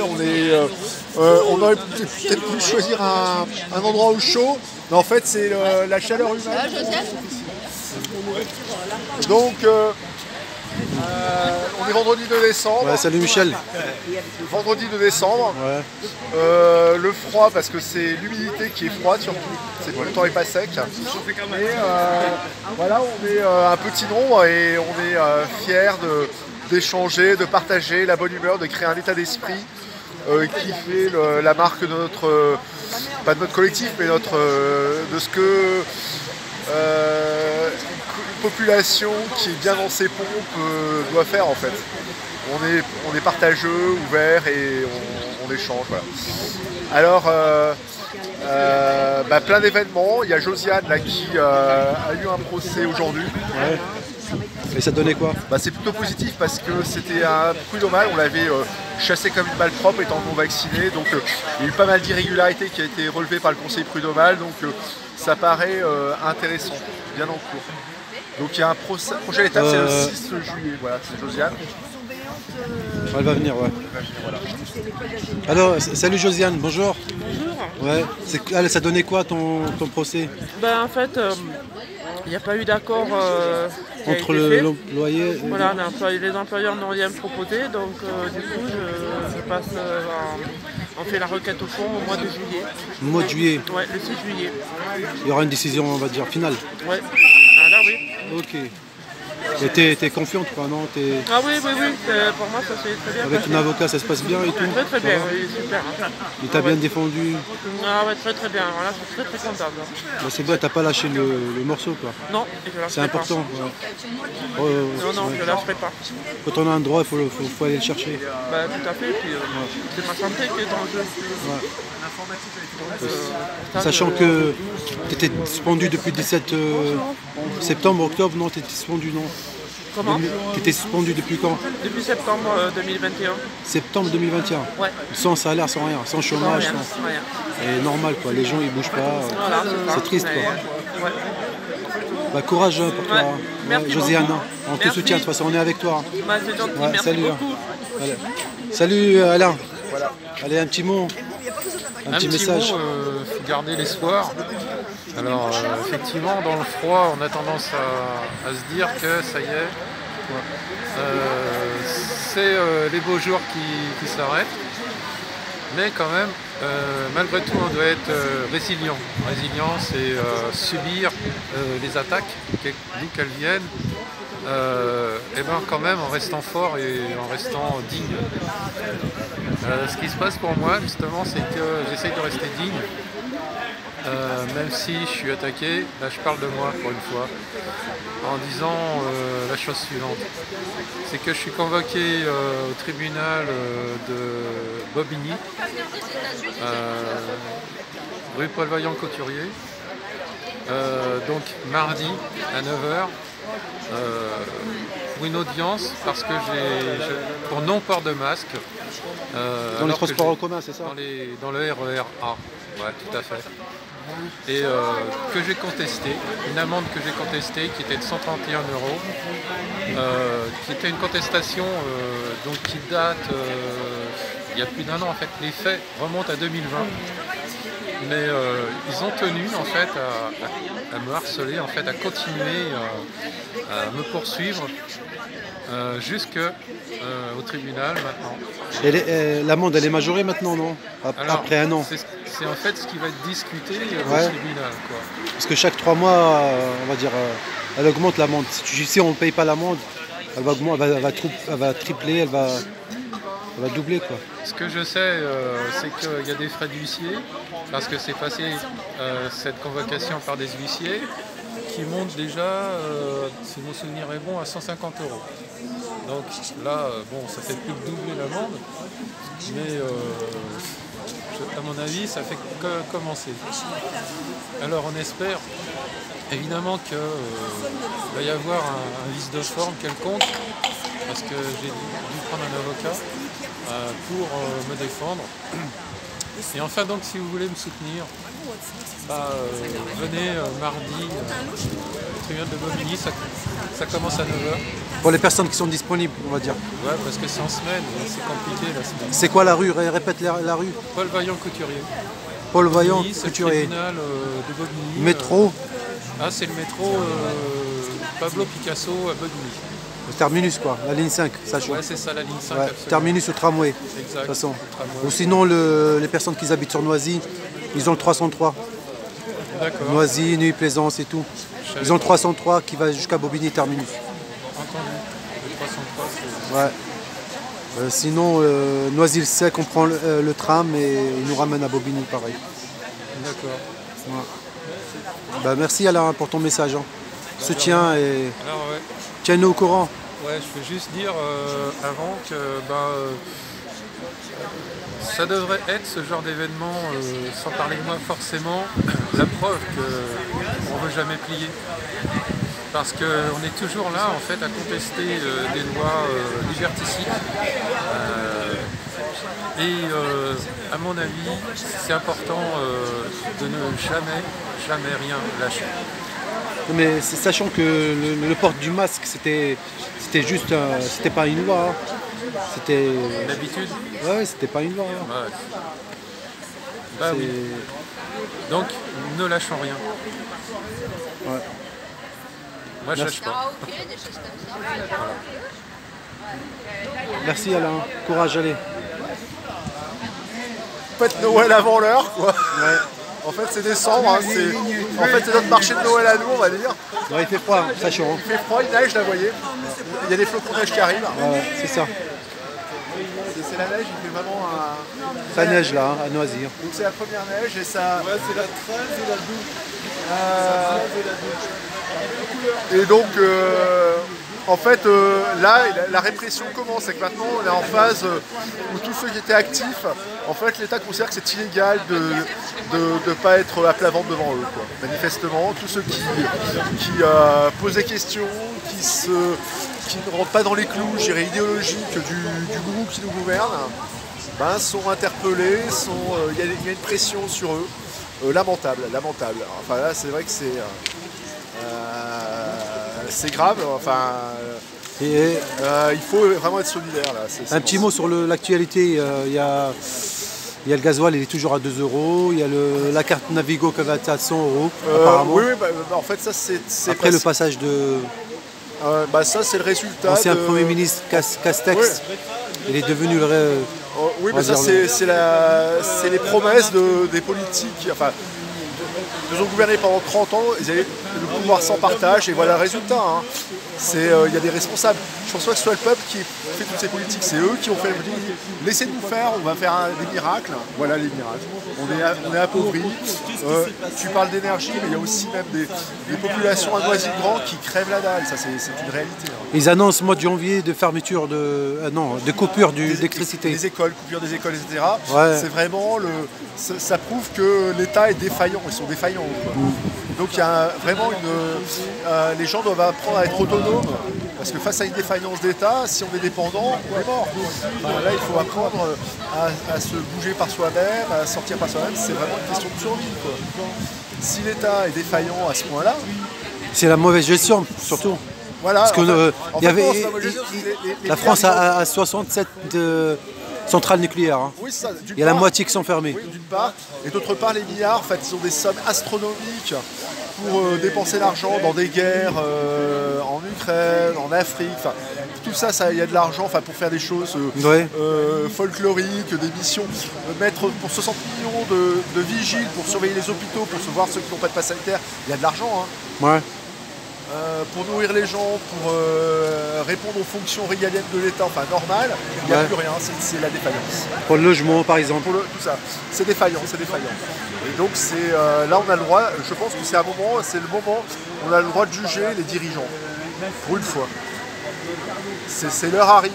On aurait peut-être pu choisir un endroit au chaud, mais en fait c'est la chaleur humaine. Donc on est vendredi 2 décembre. Ouais, salut Michel. Vendredi 2 décembre. Ouais. Le froid parce que c'est l'humidité qui est froide surtout. Le temps n'est pas sec. Mais voilà, on est un petit nombre et on est fiers d'échanger, de partager la bonne humeur, de créer un état d'esprit qui fait la marque de notre, pas de notre collectif, mais de ce que une population qui est bien dans ses pompes doit faire en fait. On est partageux, ouvert et on échange. Voilà. Alors, plein d'événements. Il y a Josiane là, qui a eu un procès aujourd'hui. Ouais. Et ça donnait quoi? C'est plutôt positif parce que c'était un prud'homal, on l'avait chassé comme une balle propre étant non vacciné, donc il y a eu pas mal d'irrégularités qui a été relevées par le conseil prud'homal, donc ça paraît intéressant, bien en cours. Donc il y a un prochaine étape, c'est le 6 juillet, voilà, c'est Josiane. Elle va venir, ouais. Voilà. Alors, salut Josiane, bonjour. Bonjour. Ouais. Ça donnait quoi ton procès? En fait, il n'y a pas eu d'accord entre le loyer. Voilà, les employeurs n'ont rien proposé, donc du coup, je passe. On fait la requête au fond au mois de juillet. Le mois de juillet? Ouais, le 6 juillet. Il y aura une décision, on va dire, finale? Ouais. Ah là, oui. Ok. Et t'es confiante quoi, non? Ah oui, pour moi ça s'est très bien avec passé. Ton avocat ça se passe bien et tout? Très bien, oui, super. Il t'a bien défendu? Ah ouais, très bien, voilà, je suis très contente. C'est bien, t'as pas lâché le morceau quoi? Non, je lâcherai pas. C'est important. Ouais. Non, je lâcherai pas. Quand on a un droit, il faut aller le chercher. Tout à fait, puis c'est ma santé qui est en jeu. Ouais. Sachant que tu étais suspendu depuis 17 septembre, octobre, non? Tu étais suspendu, non? Comment? Tu étais suspendu depuis quand? Depuis septembre 2021. Septembre 2021? Ouais. Sans salaire, sans rien, sans chômage, rien. Et normal quoi, les gens ils bougent pas. Voilà, c'est triste quoi. Ouais. Courage pour toi. Merci Josiane, beaucoup. on te soutient, de toute façon on est avec toi. C'est gentil, merci salut, beaucoup. Voilà. Salut Alain. Voilà. Allez, un petit mot. Un petit message. Mot, garder l'espoir. Alors effectivement dans le froid on a tendance à se dire que ça y est, c'est les beaux jours qui s'arrêtent. Mais quand même, malgré tout, on doit être résilient. Résilient, c'est subir les attaques, d'où qu'elles viennent, et bien quand même en restant fort et en restant digne. Ce qui se passe pour moi, justement, c'est que j'essaye de rester digne. Même si je suis attaqué, là je parle de moi pour une fois, en disant la chose suivante. C'est que je suis convoqué au tribunal de Bobigny, rue Paul Vaillant-Couturier, donc mardi à 9 h, pour une audience parce que pour non-port de masque. Dans les transports en commun, c'est ça? Dans le RER A, ouais, tout à fait. Et que j'ai contesté, une amende que j'ai contestée qui était de 131 €, qui était une contestation qui date il y a plus d'1 an en fait. Les faits remontent à 2020, mais ils ont tenu en fait à me harceler, en fait, à continuer à me poursuivre jusqu'au tribunal maintenant. L'amende elle est majorée maintenant, non? Après 1 an. C'est en fait ce qui va être discuté au tribunal, quoi. Parce que chaque 3 mois, on va dire, elle augmente l'amende. Si on ne paye pas l'amende, elle va augmenter, elle va tripler, elle va doubler quoi. Ce que je sais, c'est qu'il y a des frais d'huissier, parce que c'est passé cette convocation par des huissiers qui montent déjà, si mon souvenir est bon, à 150 €. Donc là, ça fait plus que doubler l'amende, mais à mon avis, ça fait que commencer. Alors on espère évidemment qu'il va y avoir un vice de forme quelconque, parce que j'ai dû prendre un avocat pour me défendre. Et enfin, donc, si vous voulez me soutenir, venez mardi au tribunal de Bobigny, ça commence à 9 h. Pour les personnes qui sont disponibles, on va dire. Ouais, parce que c'est en semaine, c'est compliqué la semaine. C'est quoi la rue? Répète la rue. Paul Vaillant Couturier. Paul Vaillant Bobigny, c'est le Couturier. tribunal de Bobigny. Métro, C'est le métro Pablo Picasso à Bobigny. le terminus quoi, la ligne 5, Sachon. Ouais, c'est ça la ligne 5. Ouais, Absolument. terminus au tramway, de Exact. toute façon. le tramway. Ou sinon, les personnes qui habitent sur Noisy, ils ont le 303. D'accord. Noisy, Nuit, Plaisance et tout. Ils ont le 303 qui va jusqu'à Bobigny terminus. Entendu. Le 303, c'est... Ouais. Sinon, Noisy-le-Sec, on prend le tram et il nous ramène à Bobigny, pareil. D'accord. Ouais. Merci Alain pour ton message. Hein. Soutien et Alors, ouais. tiens-nous au courant. Ouais, je veux juste dire avant que ça devrait être ce genre d'événement, sans parler de moi forcément, la preuve qu'on ne veut jamais plier. Parce qu'on est toujours là en fait à contester des lois liberticides. À mon avis, c'est important de ne jamais rien lâcher. Mais sachant que le port du masque, c'était juste, c'était pas une loi. Hein. C'était Une habitude. Ouais, c'était pas une loi. Hein. Ouais. Bah oui. Donc, ne lâchons rien. Ouais. Moi, je lâche pas. Merci Alain, courage, allez. Faites Noël avant l'heure, quoi. Ouais. En fait, c'est décembre, hein, c'est notre marché de Noël à nous, on va dire. Ouais, il fait froid, Sachon. Il fait froid, il neige, là, vous voyez. Il y a des flocons de neige qui arrivent. Ouais, c'est ça. C'est la neige, il fait vraiment un... Ça neige là, hein, à Noisy. Donc c'est la première neige et ça... Ouais, c'est la 13 et la 12. Et donc, en fait, là, la répression commence. C'est que maintenant, on est en phase où tous ceux qui étaient actifs, en fait, l'État considère que c'est illégal de ne pas être à plat ventre devant eux, quoi. Manifestement, tous ceux qui posent des questions, qui ne rentrent pas dans les clous, je dirais, idéologiques du groupe qui nous gouverne, sont interpellés, il y a une pression sur eux, lamentable. Enfin là, c'est vrai que c'est grave. Enfin, il faut vraiment être solidaire là. Un petit mot sur l'actualité. Il y a le gasoil, il est toujours à 2 €. Il y a la carte Navigo qui va être à 100 € apparemment. Oui, en fait, ça c'est après le passage de. Ça c'est le résultat. Ancien Premier ministre Castex. Oui. Il est devenu le. Oui, mais ça c'est les promesses des politiques. Enfin, ils ont gouverné pendant 30 ans, ils avaient le pouvoir sans partage, et voilà le résultat. Hein. Il y a des responsables. Je pense pas que ce soit le peuple qui fait toutes ces politiques, c'est eux qui ont fait laissez-nous faire, on va faire des miracles. Voilà les miracles. On est appauvris. Tu parles d'énergie, mais il y a aussi même des populations à Noisy-le-Grand qui crèvent la dalle. Ça, c'est une réalité. Hein. Ils annoncent mois de janvier de fermeture de coupure d'électricité. Des écoles, coupure des écoles, etc. Ouais. C'est vraiment ça prouve que l'État est défaillant. Ils sont défaillants. Donc il y a vraiment les gens doivent apprendre à être autonomes. Parce que face à une défaillance d'État, si on est dépendant, on est mort. Là, il faut apprendre à se bouger par soi-même, à sortir par soi-même. C'est vraiment une question de survie, quoi. Si l'État est défaillant à ce point-là... C'est la mauvaise gestion, surtout. Voilà. Parce que la France a 67 centrales nucléaires. Hein. Oui, ça, il y a la moitié qui sont fermées. Oui, d'une part. Et d'autre part, les milliards, en fait, ils ont des sommes astronomiques pour dépenser l'argent dans des guerres en Ukraine, en Afrique. Enfin, tout ça, il y a de l'argent pour faire des choses folkloriques, des missions. Mettre pour 60 millions de vigiles pour surveiller les hôpitaux, pour voir ceux qui n'ont pas de passe sanitaire, il y a de l'argent. Hein. Ouais. Pour nourrir les gens, pour répondre aux fonctions régaliennes de l'État, enfin normal, il n'y a plus rien, c'est la défaillance. Pour le logement par exemple. Pour tout ça, c'est défaillant. Et donc là on a le droit, je pense que c'est le moment où on a le droit de juger les dirigeants, pour une fois. L'heure arrive,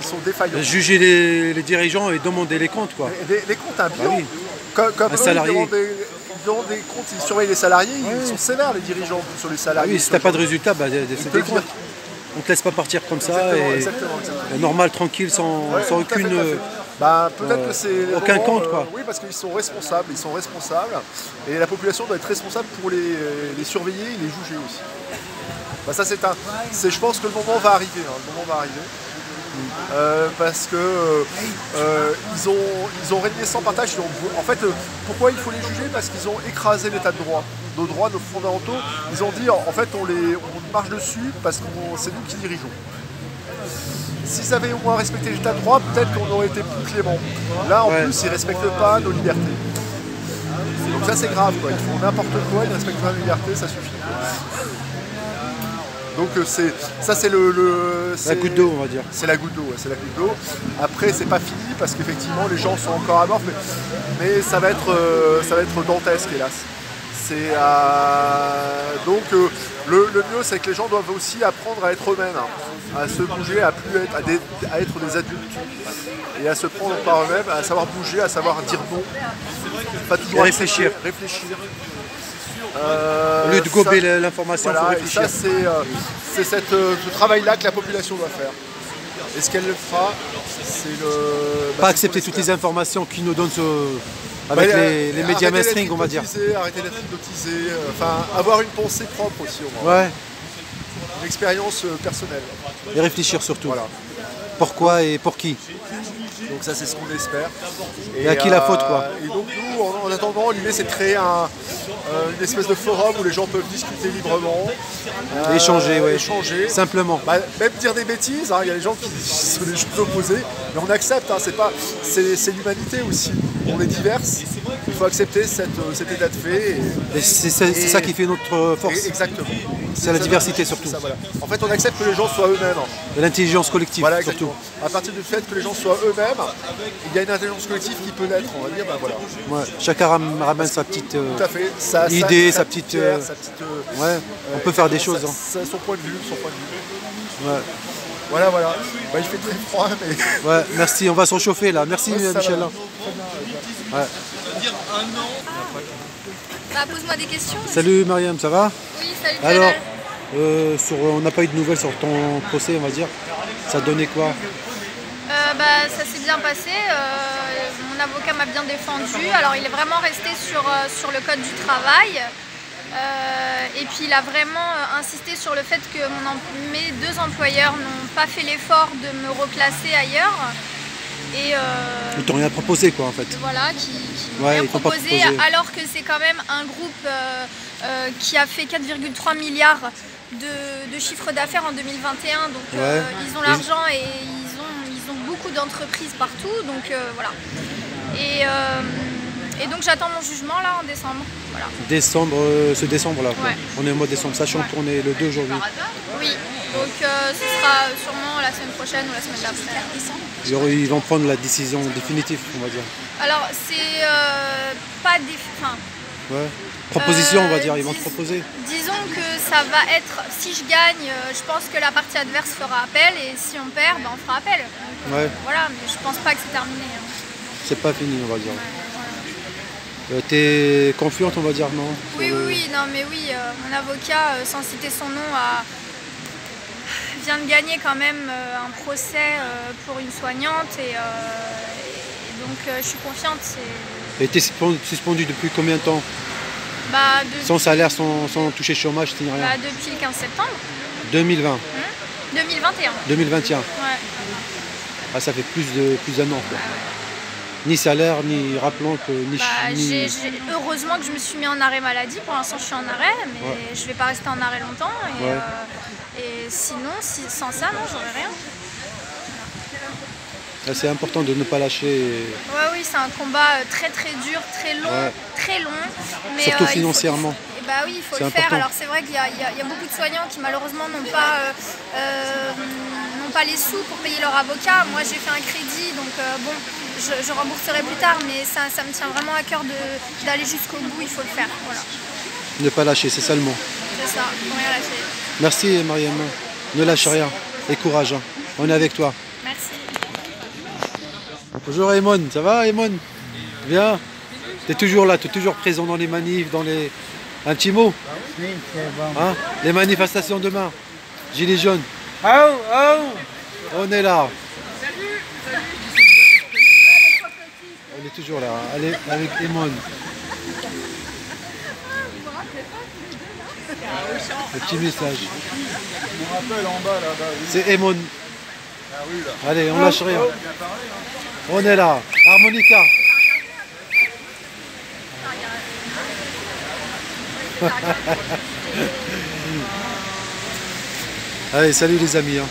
ils sont défaillants. Juger les dirigeants et demander les comptes quoi. Les comptes, un bilan. Oui. Comme un salarié. Ils ont des comptes, ils surveillent les salariés, ils sont sévères les dirigeants sur les salariés. Oui, si t'as pas de résultat, c'est des comptes. On te laisse pas partir comme ça. Exactement. Normal, tranquille, sans aucune Bah, peut-être que c'est... aucun compte, quoi. Oui, parce qu'ils sont responsables, et la population doit être responsable pour les surveiller et les juger aussi. Bah, ça je pense que le moment va arriver, parce que ils ont régné sans partage. En fait, pourquoi il faut les juger? Parce qu'ils ont écrasé l'état de droit. Nos droits, nos fondamentaux, ils ont dit en fait on marche dessus parce que c'est nous qui dirigeons. S'ils avaient au moins respecté l'état de droit, peut-être qu'on aurait été plus clément. Là, en plus, ils ne respectent pas nos libertés. Donc ça, c'est grave, quoi. Ils font n'importe quoi, ils ne respectent pas nos libertés, ça suffit. Donc ça, c'est la goutte d'eau, on va dire. C'est la goutte d'eau, c'est la goutte d'eau. Après, c'est pas fini, parce qu'effectivement, les gens sont encore à mort, mais ça va être dantesque, hélas. Donc le mieux, c'est que les gens doivent aussi apprendre à être eux-mêmes, à se bouger, à être des adultes et à se prendre par eux-mêmes, à savoir bouger, à savoir dire non, pas toujours réfléchir. Au lieu de gober l'information, il faut réfléchir. Et ça, c'est ce travail-là que la population doit faire. Et ce qu'elle fera, c'est pas accepter toutes les informations qui nous donnent avec les médias mainstream, on va dire. Arrêter d'être hypnotisé, avoir une pensée propre aussi au moins. Ouais. Une expérience personnelle. Et réfléchir surtout. Voilà. Pourquoi et pour qui. Donc ça, c'est ce qu'on espère. Et à qui la faute, quoi. Et donc nous, en attendant, l'idée c'est de créer une espèce de forum où les gens peuvent discuter librement. Échanger, ouais. Échanger. Simplement. Même dire des bêtises, il y a des gens qui sont des choses opposées, mais on accepte, c'est l'humanité aussi. On est diverses, il faut accepter cet état de fait. Et c'est ça qui fait notre force. Exactement. C'est la diversité surtout. Ça, voilà. En fait, on accepte que les gens soient eux-mêmes. Et l'intelligence collective, voilà, surtout. À partir du fait que les gens soient eux-mêmes, il y a une intelligence collective qui peut naître, on va dire, voilà. Ouais, chacun ramène sa petite tout à fait. idée, sa petite... ouais, on peut faire des choses. Son point de vue, Ouais. Voilà. Il fait très froid, mais... Ouais, merci, on va se réchauffer là. Merci Michel. Ouais. Bah, pose-moi des questions. Salut Mariam, ça va? Oui, salut. Alors, on n'a pas eu de nouvelles sur ton procès, on va dire. Ça donnait quoi? Ça s'est bien passé. Mon avocat m'a bien défendu. Alors, il est vraiment resté sur le code du travail. Et puis, il a vraiment insisté sur le fait que mes deux employeurs n'ont pas fait l'effort de me replacer ailleurs. Ils t'ont rien proposé, quoi, en fait. Voilà, qui m'ont rien proposé, alors que c'est quand même un groupe qui a fait 4,3 milliards de chiffre d'affaires en 2021. Donc ils ont l'argent et ils ont beaucoup d'entreprises partout. Donc voilà. Et donc j'attends mon jugement là en décembre. Voilà. Ce décembre là. Ouais. On est au mois de décembre, sachant qu'on est le 2 aujourd'hui. Oui, donc ce sera sûrement la semaine prochaine ou la semaine d'après. Ils vont prendre la décision définitive, on va dire. Alors c'est pas des... Ouais. Proposition, on va dire, ils vont te proposer. Disons que ça va être, si je gagne, je pense que la partie adverse fera appel, et si on perd, on fera appel. Donc, ouais. Voilà, mais je pense pas que c'est terminé. C'est pas fini, on va dire. T'es confiante, on va dire, non? Oui, non, mais oui, mon avocat, sans citer son nom, vient de gagner quand même un procès pour une soignante, et donc je suis confiante. Et t'es suspendu depuis combien de temps? Sans salaire, sans toucher chômage, c'est rien? Depuis le 15 septembre. 2020 2021. 2021. Ouais. Ah, ça fait plus d'un an, quoi. Ni salaire, ni rappelons que heureusement que je me suis mis en arrêt maladie. Pour l'instant, je suis en arrêt, mais je vais pas rester en arrêt longtemps. Et sinon, sans ça, non, j'aurais rien. C'est important de ne pas lâcher. Oui, c'est un combat très très dur, très long. Mais surtout financièrement. Il faut le faire. Alors c'est vrai qu'il y a beaucoup de soignants qui malheureusement n'ont pas les sous pour payer leur avocat. Moi j'ai fait un crédit, donc je rembourserai plus tard, mais ça me tient vraiment à cœur d'aller jusqu'au bout, il faut le faire. Voilà. Ne pas lâcher, c'est ça le mot. C'est ça, ne rien lâcher. Merci Mariam, ne lâche rien et courage, hein. On est avec toi. Merci. Bonjour Eamon, ça va Eamon? Bien? Tu es toujours là, tu es toujours présent dans les manifs, Un petit mot? Oui, c'est bon. Hein? Les manifestations demain, Gilets jaunes. Oh! On est là. est toujours là. Elle est avec Emon. Le petit message. Je me rappelle en bas là-bas. Oui. C'est Emon. Ah oui là. Allez, on lâche rien. On est là. Harmonica. Allez, salut les amis. Hein.